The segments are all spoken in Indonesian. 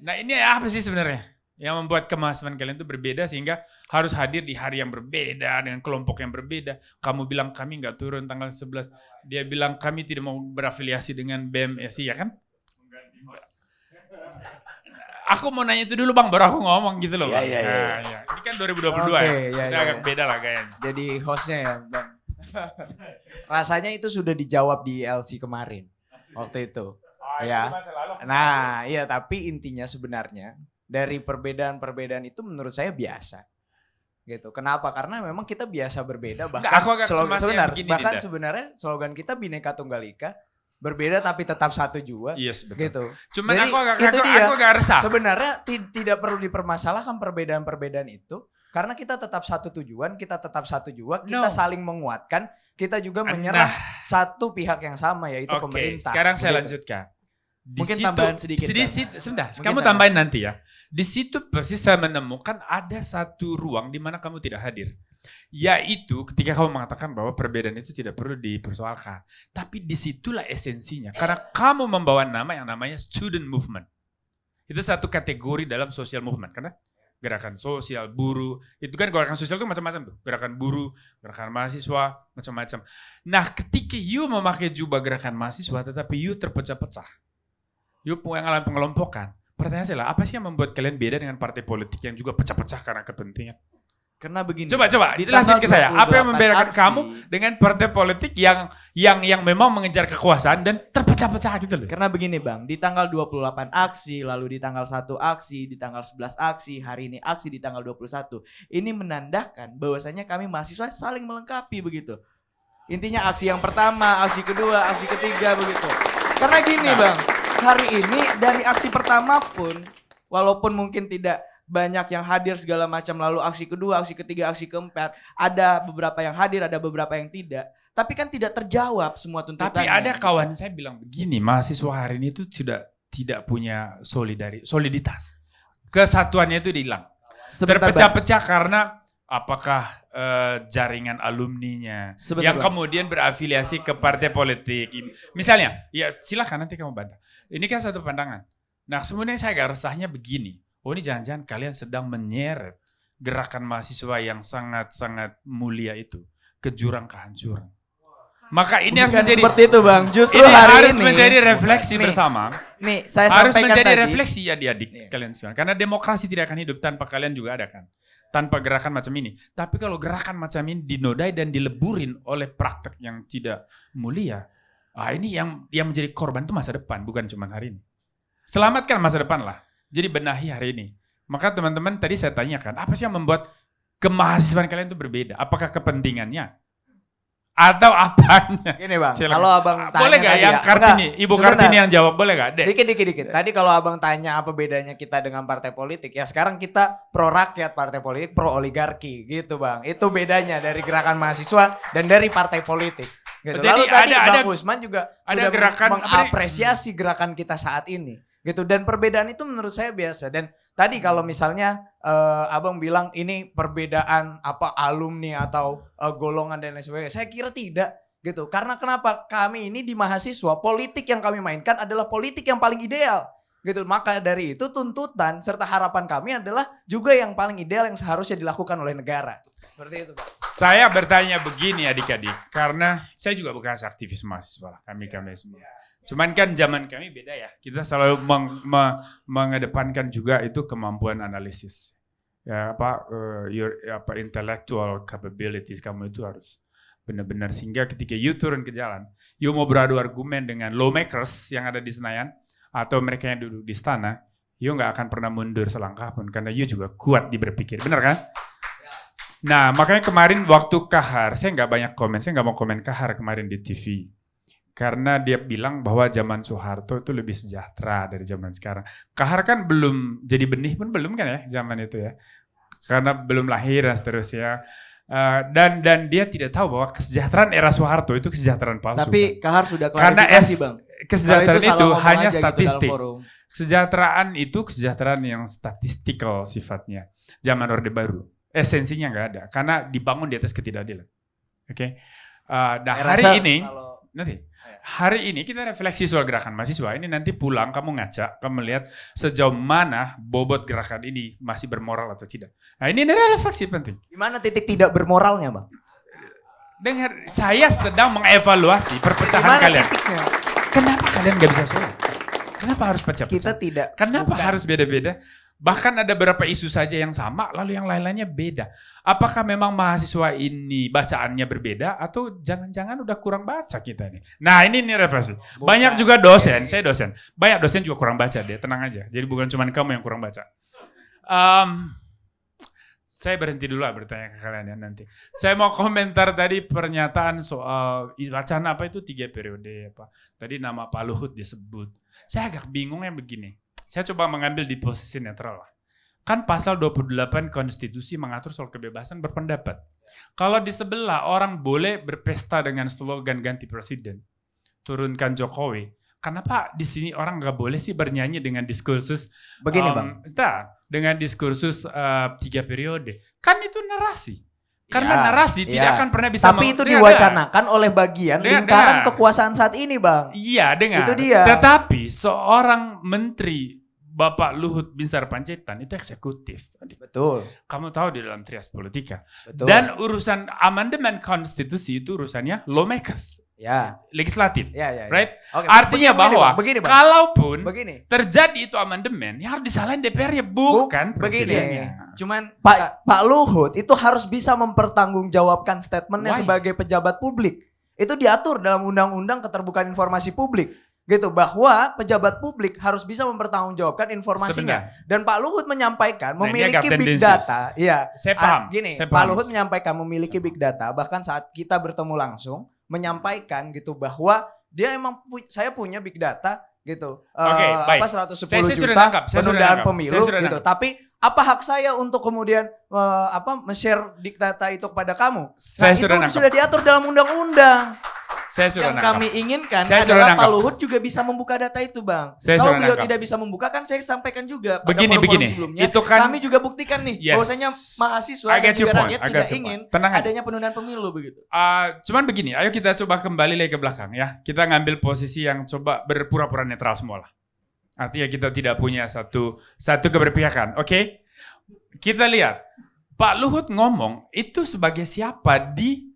Nah ini apa sih sebenarnya yang membuat kemahasiswaan kalian itu berbeda sehingga harus hadir di hari yang berbeda dengan kelompok yang berbeda. Kamu bilang kami nggak turun tanggal 11, dia bilang kami tidak mau berafiliasi dengan BMSI, ya kan? Aku mau nanya itu dulu bang, baru aku ngomong gitu loh bang. Iya. Ini kan 2022 ya, agak beda lah kayaknya. Jadi hostnya ya bang. Rasanya itu sudah dijawab di LC kemarin waktu itu. Ya. Nah, iya tapi intinya sebenarnya dari perbedaan-perbedaan itu menurut saya biasa. Gitu. Kenapa? Karena memang kita biasa berbeda bahkan sebenarnya slogan kita Bhinneka Tunggal Ika, berbeda tapi tetap satu jua. Yes, betul. Gitu. Cuman jadi, aku agak resah. Sebenarnya tidak perlu dipermasalahkan perbedaan-perbedaan itu karena kita tetap satu tujuan, kita tetap satu jua, kita saling menguatkan, kita juga menyerang satu pihak yang sama yaitu pemerintah. Sekarang saya lanjutkan. Mungkin tambahan sedikit. Sebentar, kamu tambahin nanti ya. Di situ persis saya menemukan ada satu ruang di mana kamu tidak hadir. Yaitu ketika kamu mengatakan bahwa perbedaan itu tidak perlu dipersoalkan. Tapi disitulah esensinya. Karena kamu membawa nama yang namanya student movement. Itu satu kategori dalam social movement. Karena gerakan sosial, buruh. Itu kan gerakan sosial itu macam-macam tuh. Gerakan buruh, gerakan mahasiswa, macam-macam. Nah ketika you memakai jubah gerakan mahasiswa tetapi you terpecah-pecah. You mengalami pengelompokan. Pertanyaan saya lah, apa sih yang membuat kalian beda dengan partai politik yang juga pecah-pecah karena kepentingan? Karena begini. Coba jelasin ke saya, apa yang membedakan kamu dengan partai politik yang memang mengejar kekuasaan dan terpecah-pecah gitu loh? Karena begini bang, di tanggal 28 aksi, lalu di tanggal 1 aksi, di tanggal 11 aksi, hari ini aksi di tanggal 21. Ini menandakan bahwasanya kami mahasiswa saling melengkapi begitu. Intinya aksi yang pertama, aksi kedua, aksi ketiga begitu. Karena gini bang, hari ini dari aksi pertama pun, walaupun mungkin tidak banyak yang hadir segala macam, lalu aksi kedua, aksi ketiga, aksi keempat, ada beberapa yang hadir, ada beberapa yang tidak. Tapi kan tidak terjawab semua tuntutannya. Tapi ada kawan saya bilang begini, mahasiswa hari ini itu tidak punya soliditas. Kesatuannya itu hilang. Terpecah-pecah karena apakah jaringan alumninya yang kemudian berafiliasi ke partai politik. Misalnya, ya silakan nanti kamu bantah. Ini kan satu pandangan. Nah, sebenarnya saya agak resahnya begini. Oh ini jangan-jangan kalian sedang menyeret gerakan mahasiswa yang sangat-sangat mulia itu ke jurang kehancuran. Maka ini harus menjadi seperti itu bang. Justru ini hari harus ini menjadi refleksi bersama. Nih, saya harus sampaikan menjadi tadi, refleksi adik-adik kalian semua. Karena demokrasi tidak akan hidup tanpa kalian juga ada kan. Tanpa gerakan macam ini. Tapi kalau gerakan macam ini dinodai dan dileburin oleh praktek yang tidak mulia, ini yang menjadi korban itu masa depan, bukan cuma hari ini. Selamatkan masa depan lah. Jadi benahi hari ini. Maka teman-teman tadi saya tanyakan, apa sih yang membuat kemahasiswaan kalian itu berbeda? Apakah kepentingannya? Atau apanya? Ini bang, silakan. kalau abang tanya boleh gak yang Kartini? Ibu Kartini yang jawab, boleh gak? Dikit. Tadi kalau abang tanya apa bedanya kita dengan partai politik, ya sekarang kita pro rakyat, partai politik pro oligarki gitu bang. Itu bedanya dari gerakan mahasiswa dan dari partai politik. Gitu. Jadi lalu tadi Bang Usman juga sudah mengapresiasi gerakan kita saat ini. Gitu, dan perbedaan itu menurut saya biasa. Dan tadi kalau misalnya abang bilang ini perbedaan apa alumni atau golongan dan lain sebagainya, saya kira tidak gitu. Karena kenapa? Kami ini di mahasiswa, politik yang kami mainkan adalah politik yang paling ideal gitu. Maka dari itu tuntutan serta harapan kami adalah juga yang paling ideal yang seharusnya dilakukan oleh negara. Seperti itu Pak. Saya bertanya begini adik-adik, karena saya juga bekas aktivis mahasiswa, kami semua. Cuman kan zaman kami beda ya. Kita selalu mengedepankan juga itu kemampuan analisis. Ya intellectual capabilities kamu itu harus benar-benar, sehingga ketika you turun ke jalan, you mau beradu argumen dengan lawmakers yang ada di Senayan atau mereka yang duduk di istana, you nggak akan pernah mundur selangkah pun karena you juga kuat di berpikir. Benar kan? Nah, makanya kemarin waktu Kahar, saya nggak banyak komen, saya nggak mau komen Kahar kemarin di TV. Karena dia bilang bahwa zaman Soeharto itu lebih sejahtera dari zaman sekarang. Kahar kan belum jadi benih pun belum kan ya zaman itu ya. Karena belum lahir dan seterusnya. Dan dia tidak tahu bahwa kesejahteraan era Soeharto itu kesejahteraan palsu. Tapi kan? Kahar sudah klarifikasi bang. Kesejahteraan itu hanya statistik. Gitu kesejahteraan itu kesejahteraan yang statistikal sifatnya. Zaman Orde Baru. Esensinya nggak ada. Karena dibangun di atas ketidakadilan. Oke. Nah hari ini, hari ini kita refleksi soal gerakan mahasiswa. Ini nanti pulang kamu ngajak, kamu lihat sejauh mana bobot gerakan ini masih bermoral atau tidak. Nah ini refleksi penting. Gimana titik tidak bermoralnya, Bang? Dengar, saya sedang mengevaluasi perpecahan Gimana kalian. titiknya? Kenapa kalian gak bisa solid? Kenapa harus pecah-pecah? Kita tidak. Kenapa bukan. harus beda-beda? Bahkan ada beberapa isu saja yang sama, lalu yang lain-lainnya beda. Apakah memang mahasiswa ini bacaannya berbeda atau jangan-jangan udah kurang baca kita nih? Nah ini refleksi. Banyak juga dosen, saya dosen. Banyak dosen juga kurang baca deh, tenang aja. Jadi bukan cuma kamu yang kurang baca. Saya berhenti dulu lah bertanya ke kalian ya nanti. Saya mau komentar tadi pernyataan soal wacana apa itu 3 periode apa. Tadi nama Pak Luhut disebut. Saya agak bingungnya begini. Saya coba mengambil di posisi netral lah. Kan pasal 28 konstitusi mengatur soal kebebasan berpendapat. Kalau di sebelah orang boleh berpesta dengan slogan ganti presiden, turunkan Jokowi. Kenapa di sini orang nggak boleh sih bernyanyi dengan diskursus Begini, Bang. Dengan diskursus 3 periode? Kan itu narasi. Karena narasi tidak akan pernah bisa. Tapi itu diwacanakan oleh bagian lingkaran kekuasaan saat ini, Bang. Iya, dengar. Itu dia. Tetapi seorang menteri Bapak Luhut Binsar Panjaitan itu eksekutif. Betul. Kamu tahu di dalam trias politika. Betul. Dan urusan amandemen konstitusi itu urusannya lawmakers. Ya. Legislatif. Ya. Right? Oke. Artinya bahwa begini, Bang. kalaupun Begini. terjadi itu amandemen, ya harus disalahin DPR-nya bukan Begini. presidennya. Cuman Pak Luhut itu harus bisa mempertanggungjawabkan statementnya Why? sebagai pejabat publik. Itu diatur dalam Undang-Undang Keterbukaan Informasi Publik. Gitu, bahwa pejabat publik harus bisa mempertanggungjawabkan informasinya. Sebenarnya. Dan Pak Luhut menyampaikan Nah, ini memiliki agak big tendensius. data. Iya. Saya paham. Gini, saya Pak paham. Luhut menyampaikan memiliki big data. Bahkan saat kita bertemu langsung menyampaikan gitu bahwa dia emang saya punya big data gitu. Oke, baik. 110 Saya sudah juta nangkap, saya sudah penundaan nangkap. pemilu Saya sudah gitu. nangkap. Tapi apa hak saya untuk kemudian men-share big data itu kepada kamu? Saya Nah, sudah itu nangkap. sudah diatur dalam undang-undang. Saya sudah yang nangkap. kami inginkan Saya sudah adalah nangkap. Pak Luhut juga bisa membuka data itu, Bang. Saya Kalau sudah beliau nangkap. tidak bisa membuka kan saya sampaikan juga pada Begini, forum-forum sebelumnya. itu kan kami juga buktikan nih Yes. bahwasanya mahasiswa I dan get your juga point, rakyat I get tidak your ingin point. Tenang aja. adanya penundaan pemilu begitu. Cuman begini, ayo kita coba kembali lagi ke belakang ya. Kita ngambil posisi yang coba berpura-pura netral semua lah. Artinya kita tidak punya satu keberpihakan, oke? Kita lihat, Pak Luhut ngomong itu sebagai siapa di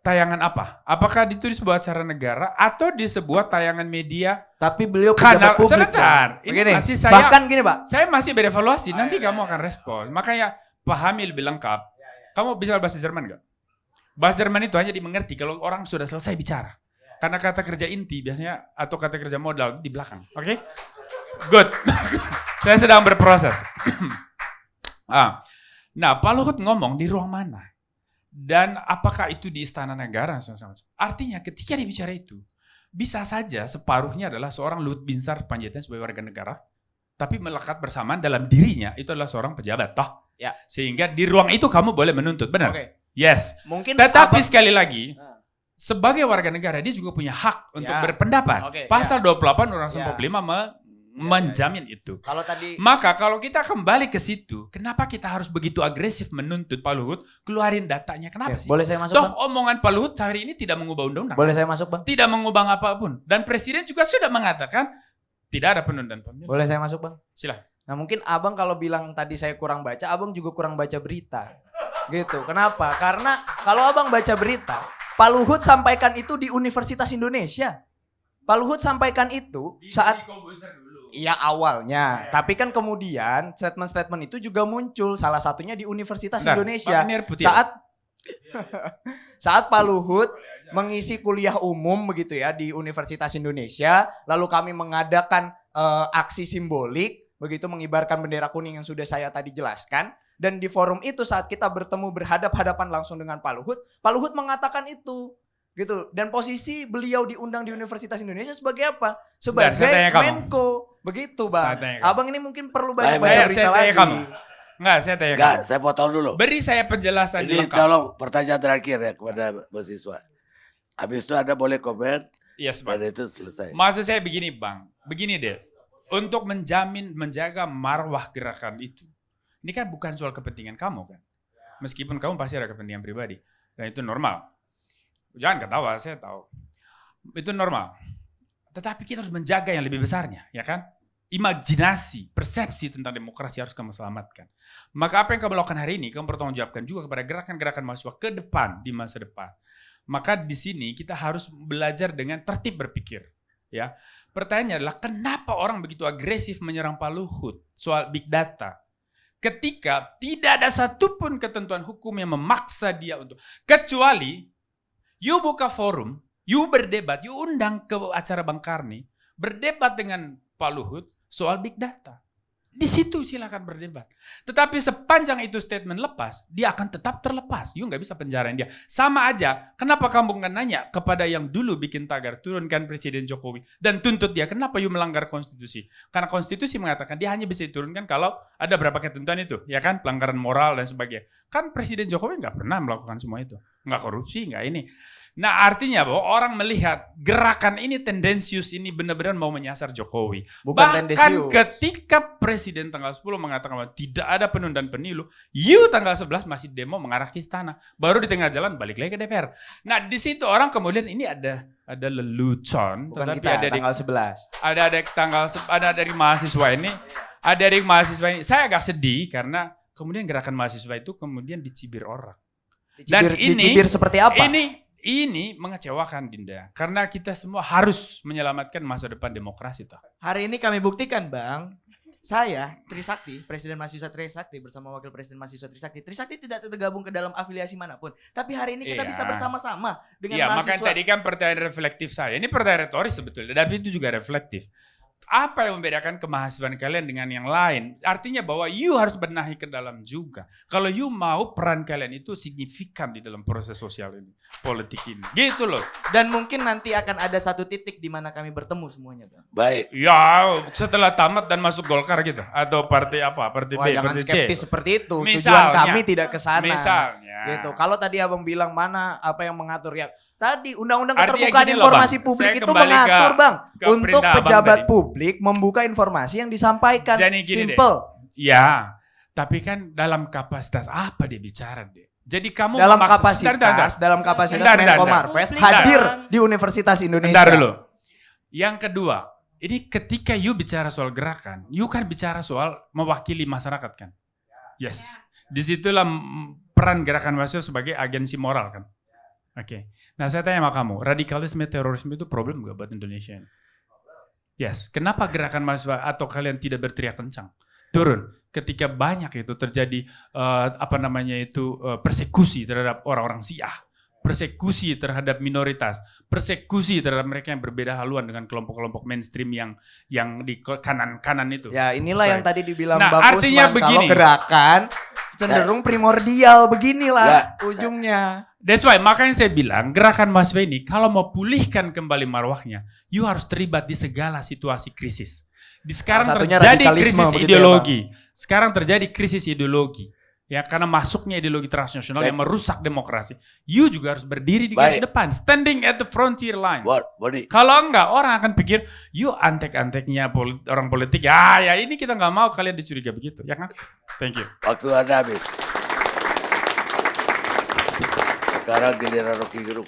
tayangan apa? Apakah itu di sebuah acara negara atau di sebuah tayangan media? Tapi beliau Kanal, pejabat publik. sebentar. Bang. Ini Begini, masih saya bahkan gini, Pak. Saya masih berevaluasi, nanti kamu akan respon. Makanya pahami lebih lengkap. Kamu bisa bahasa Jerman nggak? Bahasa Jerman itu hanya dimengerti kalau orang sudah selesai bicara. Karena kata kerja inti biasanya atau kata kerja modal di belakang. Oke? Good. Saya sedang berproses. Nah, Pak Luhut ngomong di ruang mana? Dan apakah itu di Istana Negara? Artinya ketika dia bicara itu, bisa saja separuhnya adalah seorang Luhut Binsar Panjaitan sebagai warga negara, tapi melekat bersamaan dalam dirinya itu adalah seorang pejabat, toh. Ya. Sehingga di ruang itu kamu boleh menuntut, benar? Oke. Yes. Mungkin Tetapi abang- sekali lagi, Nah. sebagai warga negara dia juga punya hak untuk Ya. berpendapat. Oke, Pasal 28 Undang-Undang Ya. 45 menjamin itu. kalau tadi Maka kalau kita kembali ke situ, kenapa kita harus begitu agresif menuntut Pak Luhut keluarin datanya? Kenapa sih? boleh saya masuk, Toh Bang? omongan Pak Luhut hari ini tidak mengubah undang-undang. Boleh saya masuk, Bang? Tidak mengubah apapun. Dan Presiden juga sudah mengatakan tidak ada penundaan pemilu. Boleh saya masuk, Bang? Silahkan. Nah, mungkin Abang kalau bilang tadi saya kurang baca, Abang juga kurang baca berita. Gitu. Kenapa? Karena kalau Abang baca berita, Pak Luhut sampaikan itu di Universitas Indonesia. Pak Luhut sampaikan itu saat iya awalnya, tapi kan kemudian statement-statement itu juga muncul salah satunya di Universitas Bentar, Indonesia Pak Nir Putih. saat Pak Luhut mengisi kuliah umum begitu ya di Universitas Indonesia, lalu kami mengadakan aksi simbolik begitu mengibarkan bendera kuning yang sudah saya tadi jelaskan, dan di forum itu saat kita bertemu berhadap-hadapan langsung dengan Pak Luhut mengatakan itu. Gitu. Dan posisi beliau diundang di Universitas Indonesia sebagai apa? Sebagai saya tanya kamu. Menko. Begitu, Bang. Saya tanya kamu. Abang ini mungkin perlu banyak Baik, baca saya berita tanya lagi. kamu. Enggak, saya tanya Enggak, kamu. saya potong dulu. Beri saya penjelasan Ini lengkap. tolong pertanyaan terakhir ya kepada mahasiswa. Habis itu Anda boleh komen Yes, Bang. dan itu selesai. Maksud saya begini, Bang. Begini deh. Untuk menjaga marwah gerakan itu. Ini kan bukan soal kepentingan kamu kan. Meskipun kamu pasti ada kepentingan pribadi. Dan itu normal. Jangan ketawa, saya tahu. Itu normal. Tetapi kita harus menjaga yang lebih besarnya, ya kan? Imajinasi, persepsi tentang demokrasi harus kamu selamatkan. Maka apa yang kamu lakukan hari ini, kamu bertanggungjawabkan juga kepada gerakan-gerakan mahasiswa ke depan, di masa depan. Maka di sini kita harus belajar dengan tertib berpikir. Ya, pertanyaannya adalah kenapa orang begitu agresif menyerang Pak Luhut soal big data? Ketika tidak ada satupun ketentuan hukum yang memaksa dia untuk, kecuali you buka forum, you berdebat, you undang ke acara Bang Karni, berdebat dengan Pak Luhut soal big data. Di situ silakan berdebat. Tetapi sepanjang itu statement lepas, dia akan tetap terlepas. You nggak bisa penjarain dia. Sama aja, kenapa kamu nggak nanya kepada yang dulu bikin tagar, turunkan Presiden Jokowi, dan tuntut dia, kenapa you melanggar konstitusi? Karena konstitusi mengatakan dia hanya bisa diturunkan kalau ada berapa ketentuan itu, ya kan? Pelanggaran moral dan sebagainya. Kan Presiden Jokowi nggak pernah melakukan semua itu. Nggak korupsi, nggak ini. Nah artinya bahwa orang melihat gerakan ini tendensius, ini benar-benar mau menyasar Jokowi. Bukan Bahkan tendensius. ketika Presiden tanggal 10 mengatakan bahwa tidak ada penundaan pemilu, you tanggal 11 masih demo mengarah ke istana. Baru di tengah jalan balik lagi ke DPR. Nah di situ orang kemudian ini ada lelucon. Bukan tetapi kita, ada tanggal 11. ada dari mahasiswa ini. Ada dari mahasiswa ini. Saya agak sedih karena kemudian gerakan mahasiswa itu kemudian dicibir orang. Dicibir seperti apa? Ini mengecewakan Dinda, karena kita semua harus menyelamatkan masa depan demokrasi toh. Hari ini kami buktikan Bang, saya Trisakti, Presiden Mahasiswa Trisakti bersama Wakil Presiden Mahasiswa Trisakti. Trisakti tidak tergabung ke dalam afiliasi manapun, tapi hari ini kita Iya. bisa bersama-sama dengan Iya, mahasiswa. makanya tadi kan pertanyaan reflektif saya. Ini pertanyaan retoris sebetulnya, tapi itu juga reflektif. Apa yang membedakan kemahasiswaan kalian dengan yang lain? Artinya bahwa you harus benahi ke dalam juga. Kalau you mau peran kalian itu signifikan di dalam proses sosial ini, politik ini. Gitu loh. Dan mungkin nanti akan ada satu titik di mana kami bertemu semuanya Bang. Baik. Ya, setelah tamat dan masuk Golkar gitu. Atau partai apa? Partai Wah, B, jangan partai C. skeptis seperti itu. Tujuan Misalnya. kami tidak ke sana. Misalnya. Gitu. Kalau tadi Abang bilang mana apa yang mengatur ya. Tadi Undang-Undang Artinya Keterbukaan gini loh, Informasi Bang. Publik Saya itu kembali mengatur Bang ke untuk perintah Abang pejabat tadi. publik membuka informasi yang disampaikan. Jadi gini Simple. Ya, tapi kan dalam kapasitas apa dia bicara deh? Jadi kamu Dalam memaksud- kapasitas Bentar, Menko bentar. Marves Publik, hadir Bang. di Universitas Indonesia. Bentar dulu. Yang kedua, ini ketika you bicara soal gerakan, you kan bicara soal mewakili masyarakat kan? Yes. Disitulah peran gerakan mahasiswa sebagai agensi moral kan? Oke. Nah saya tanya sama kamu, radikalisme terorisme itu problem gak buat Indonesia ini? Yes. Kenapa gerakan mahasiswa atau kalian tidak berteriak kencang? Turun. Ketika banyak itu terjadi persekusi terhadap orang-orang Syiah, persekusi terhadap minoritas, persekusi terhadap mereka yang berbeda haluan dengan kelompok-kelompok mainstream yang di kanan-kanan itu. Ya inilah Sorry. yang tadi dibilang Nah, Bang artinya Usman, begini. kalau gerakan cenderung primordial beginilah ujungnya. That's why, makanya saya bilang gerakan mahasiswa ini kalau mau pulihkan kembali marwahnya, you harus terlibat di segala situasi krisis. Di sekarang Salah satunya terjadi radikalisme, krisis begitu ya, ideologi. Sekarang terjadi krisis ideologi. Ya, karena masuknya ideologi transnasional Baik. yang merusak demokrasi. You juga harus berdiri di garis Baik. depan, standing at the frontier lines. Bodi. Kalau enggak, orang akan pikir, you antek-anteknya orang politik. Ya ini kita nggak mau kalian dicuriga begitu, ya kan? Thank you. Waktu Anda habis. Sekarang giliran Rocky Gerung.